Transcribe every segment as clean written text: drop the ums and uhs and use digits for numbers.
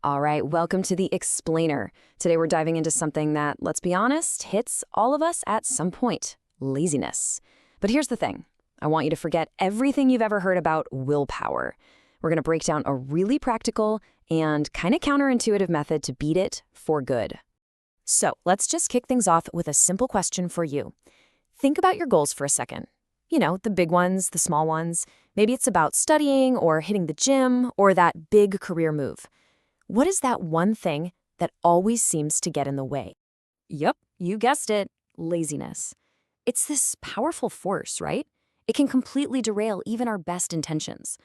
All right, welcome to the Explainer. Today we're diving into something that, let's be honest, hits all of us at some point: laziness. But here's the thing. I want you to forget everything you've ever heard about willpower. We're going to break down a really practical and kind of counterintuitive method to beat it for good. So let's just kick things off with a simple question for you. Think about your goals for a second. You know, the big ones, the small ones. Maybe it's about studying or hitting the gym or that big career move. What is that one thing that always seems to get in the way? Yep, you guessed it, laziness. It's this powerful force, right? It can completely derail even our best intentions.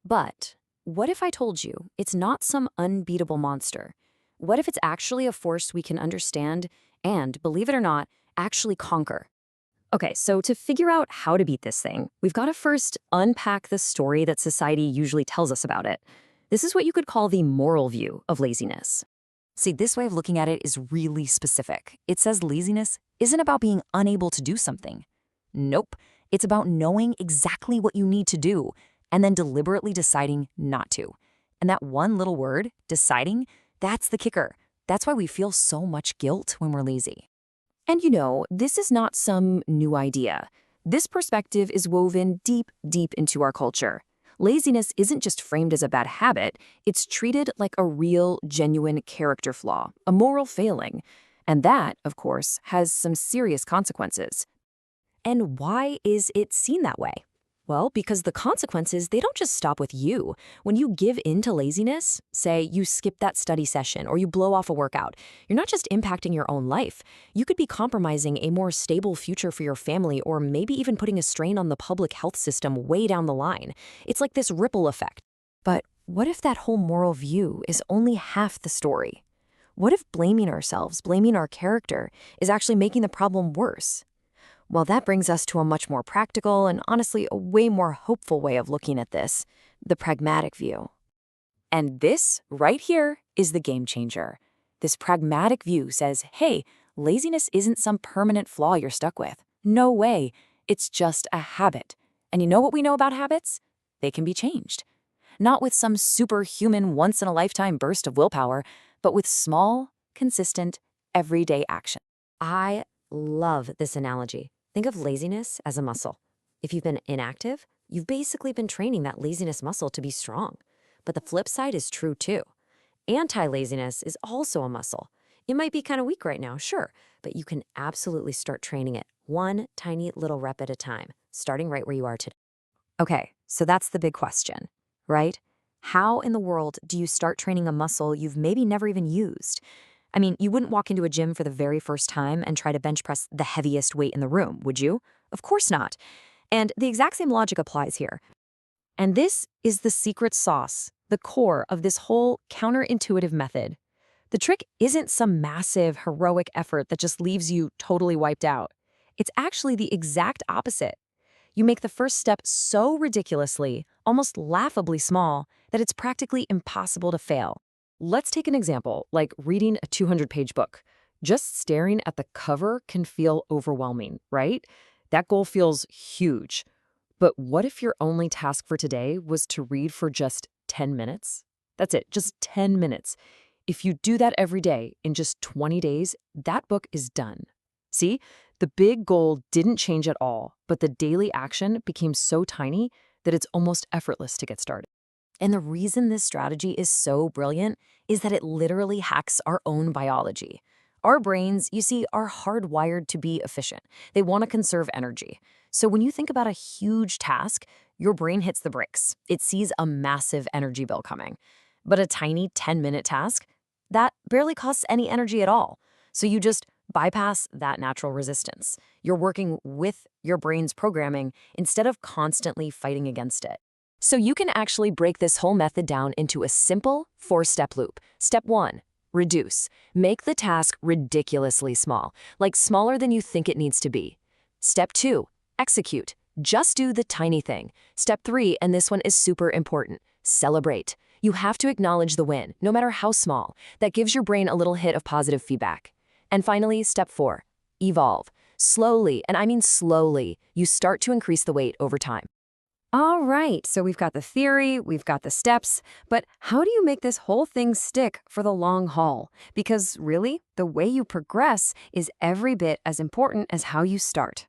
But what if I told you it's not some unbeatable monster? What if it's actually a force we can understand and, believe it or not, actually conquer? Okay, so to figure out how to beat this thing, we've got to first unpack the story that society usually tells us about it. This is what you could call the moral view of laziness. See, this way of looking at it is really specific. It says laziness isn't about being unable to do something. Nope, it's about knowing exactly what you need to do and then deliberately deciding not to. And that one little word, deciding, that's the kicker. That's why we feel so much guilt when we're lazy. And you know, this is not some new idea. This perspective is woven deep, deep into our culture. Laziness isn't just framed as a bad habit, it's treated like a real, genuine character flaw, a moral failing. And that, of course, has some serious consequences. And why is it seen that way? Well, because the consequences, they don't just stop with you. When you give in to laziness, say you skip that study session or you blow off a workout, you're not just impacting your own life. You could be compromising a more stable future for your family or maybe even putting a strain on the public health system way down the line. It's like this ripple effect. But what if that whole moral view is only half the story? What if blaming ourselves, blaming our character, is actually making the problem worse? Well, that brings us to a much more practical and honestly a way more hopeful way of looking at this, the pragmatic view. And this, right here, is the game changer. This pragmatic view says, hey, laziness isn't some permanent flaw you're stuck with. No way. It's just a habit. And you know what we know about habits? They can be changed. Not with some superhuman once-in-a-lifetime burst of willpower, but with small, consistent, everyday action. I love this analogy. Think of laziness as a muscle. If you've been inactive, you've basically been training that laziness muscle to be strong. But the flip side is true too. Anti-laziness is also a muscle. It might be kind of weak right now, sure, but you can absolutely start training it one tiny little rep at a time, starting right where you are today. Okay, so that's the big question, right? How in the world do you start training a muscle you've maybe never even used? I mean, you wouldn't walk into a gym for the very first time and try to bench press the heaviest weight in the room, would you? Of course not. And the exact same logic applies here. And this is the secret sauce, the core of this whole counterintuitive method. The trick isn't some massive, heroic effort that just leaves you totally wiped out. It's actually the exact opposite. You make the first step so ridiculously, almost laughably small, that it's practically impossible to fail. Let's take an example, like reading a 200-page book. Just staring at the cover can feel overwhelming, right? That goal feels huge. But what if your only task for today was to read for just 10 minutes? That's it, just 10 minutes. If you do that every day in just 20 days, that book is done. See, the big goal didn't change at all, but the daily action became so tiny that it's almost effortless to get started. And the reason this strategy is so brilliant is that it literally hacks our own biology. Our brains, you see, are hardwired to be efficient. They want to conserve energy. So when you think about a huge task, your brain hits the brakes. It sees a massive energy bill coming. But a tiny 10-minute task, that barely costs any energy at all. So you just bypass that natural resistance. You're working with your brain's programming instead of constantly fighting against it. So you can actually break this whole method down into a simple 4-step loop. Step 1, reduce. Make the task ridiculously small, like smaller than you think it needs to be. Step 2, execute. Just do the tiny thing. Step 3, and this one is super important, celebrate. You have to acknowledge the win, no matter how small. That gives your brain a little hit of positive feedback. And finally, step 4, evolve. Slowly, and I mean slowly, you start to increase the weight over time. All right, so we've got the theory, we've got the steps, but how do you make this whole thing stick for the long haul? Because really, the way you progress is every bit as important as how you start.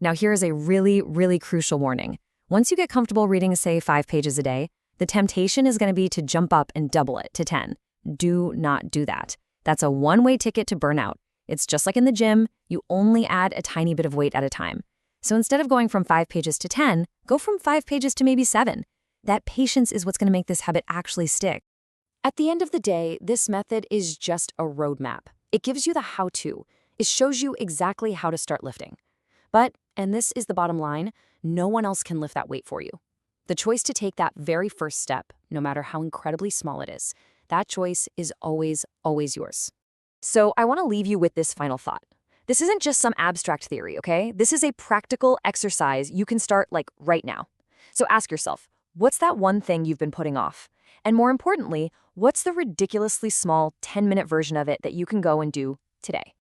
Now, here is a really, really crucial warning. Once you get comfortable reading, say, 5 pages a day, the temptation is going to be to jump up and double it to 10. Do not do that. That's a one-way ticket to burnout. It's just like in the gym, you only add a tiny bit of weight at a time. So instead of going from 5 pages to 10, go from 5 pages to maybe 7. That patience is what's going to make this habit actually stick. At the end of the day, this method is just a roadmap. It gives you the how-to. It shows you exactly how to start lifting. But, and this is the bottom line, no one else can lift that weight for you. The choice to take that very first step, no matter how incredibly small it is, that choice is always, always yours. So I want to leave you with this final thought. This isn't just some abstract theory, okay? This is a practical exercise you can start like right now. So ask yourself, what's that one thing you've been putting off? And more importantly, what's the ridiculously small 10-minute version of it that you can go and do today?